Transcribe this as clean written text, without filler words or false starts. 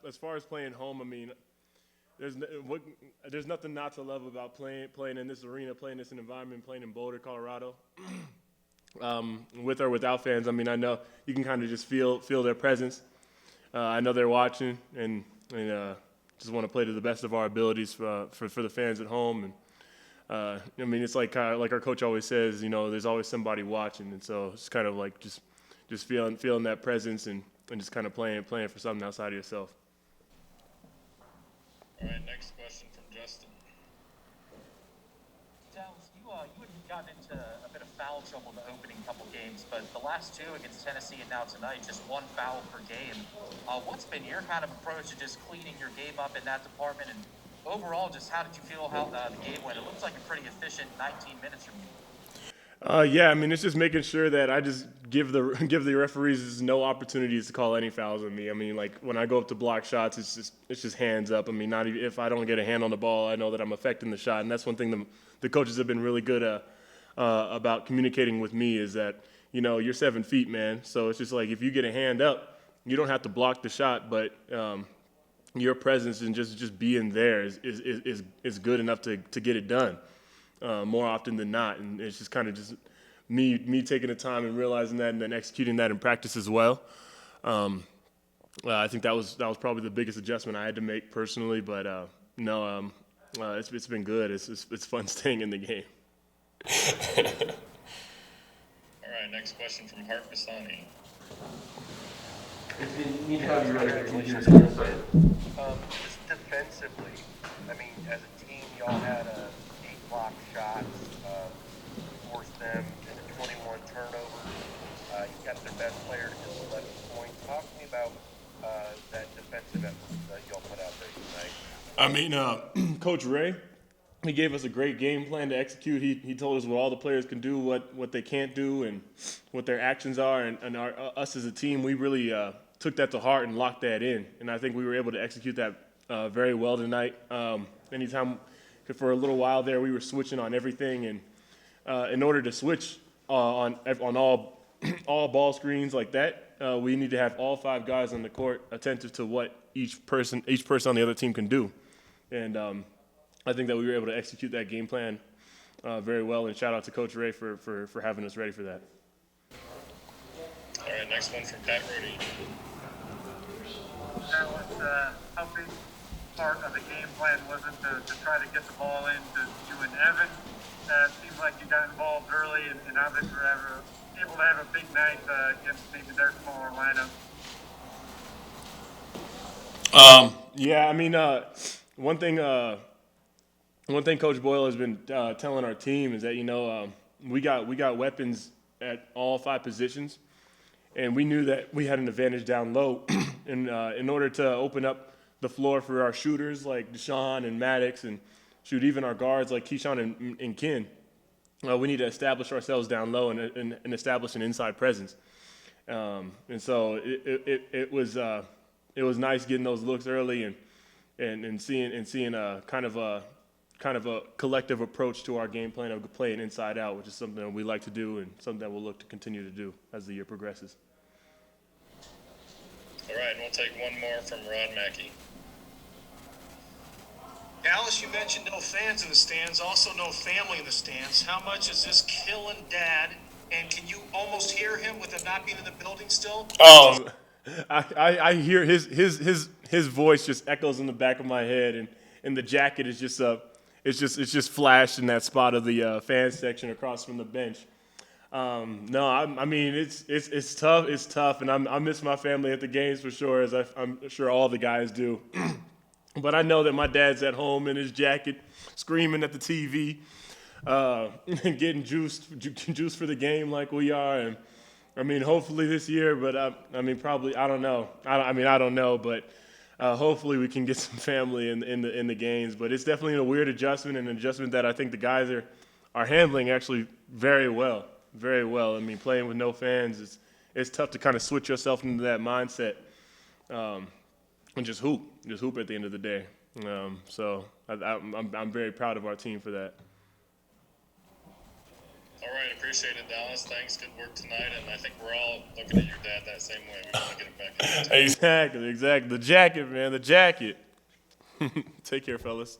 as far as playing home, I mean, there's nothing not to love about playing in this arena, playing in this environment, playing in Boulder, Colorado. With or without fans, I mean, I know you can kind of just feel their presence. I know they're watching, and just want to play to the best of our abilities for the fans at home. And I mean, it's like like our coach always says, there's always somebody watching, and so it's kind of like just feeling that presence and just kind of playing for something outside of yourself. All right, next question from Justin. Dallas, you had gotten into a bit of foul trouble in the opening couple games, but the last two against Tennessee and now tonight, just one foul per game. What's been your kind of approach to just cleaning your game up in that department? And overall, just how did you feel how the game went? It looks like a pretty efficient 19 minutes from you. Yeah, I mean, it's just making sure that I just give the referees no opportunities to call any fouls on me. I mean, like when I go up to block shots, it's just hands up. I mean, not even if I don't get a hand on the ball, I know that I'm affecting the shot, and that's one thing the coaches have been really good about communicating with me is that you're 7 feet, man. So it's just like if you get a hand up, you don't have to block the shot, but your presence and just being there is good enough to get it done. More often than not, and it's just kind of just me taking the time and realizing that, and then executing that in practice as well. I think that was probably the biggest adjustment I had to make personally, but no, it's been good. It's fun staying in the game. All right, next question from Hart Masani. It's been neat how you're congratulations on this side. Just defensively, I mean, as a team, y'all had 8 block shots, forced them into 21 turnovers. You kept their best player to just 11 points. Talk to me about that defensive effort that y'all put out there tonight. I mean, Coach Ray, he gave us a great game plan to execute. He told us what all the players can do, what they can't do, and what their actions are. And us as a team, we really took that to heart and locked that in. And I think we were able to execute that very well tonight. Anytime for a little while there, we were switching on everything, and in order to switch on all ball screens like that, we need to have all 5 guys on the court attentive to what each person on the other team can do. And I think that we were able to execute that game plan very well, and shout out to Coach Ray for having us ready for that. All right, next one from Pat Rudy. That was how big part of the game plan wasn't to try to get the ball in to you and Evan. It seems like you got involved early, and obviously were able to have a big night against maybe their smaller lineup. Yeah, I mean, one thing Coach Boyle has been telling our team is that we got weapons at all 5 positions, and we knew that we had an advantage down low, and in order to open up the floor for our shooters like Deshaun and Maddox, and shoot even our guards like Keyshawn and Ken, we need to establish ourselves down low and establish an inside presence. And so it was nice getting those looks early and seeing a kind of a collective approach to our game plan of playing inside out, which is something that we like to do and something that we'll look to continue to do as the year progresses. All right, and we'll take one more from Ron Mackey. Dallas, you mentioned no fans in the stands, also no family in the stands. How much is this killing Dad? And can you almost hear him with him not being in the building still? Oh, I hear his voice just echoes in the back of my head, and the jacket is just it's just flashed in that spot of the fan section across from the bench. No, I mean it's tough. It's tough, and I miss my family at the games for sure, as I'm sure all the guys do. But I know that my dad's at home in his jacket, screaming at the TV, and getting juiced for the game like we are. And I mean, hopefully this year, but I mean, probably I don't know. I don't know, but hopefully we can get some family in the games. But it's definitely a weird adjustment, and an adjustment that I think the guys are handling actually very well, very well. I mean, playing with no fans it's tough to kind of switch yourself into that mindset. And just hoop at the end of the day. So I'm very proud of our team for that. All right, appreciate it, Dallas. Thanks. Good work tonight, and I think we're all looking at your dad that same way. We want to get him back in there, too. Exactly. The jacket, man. The jacket. Take care, fellas.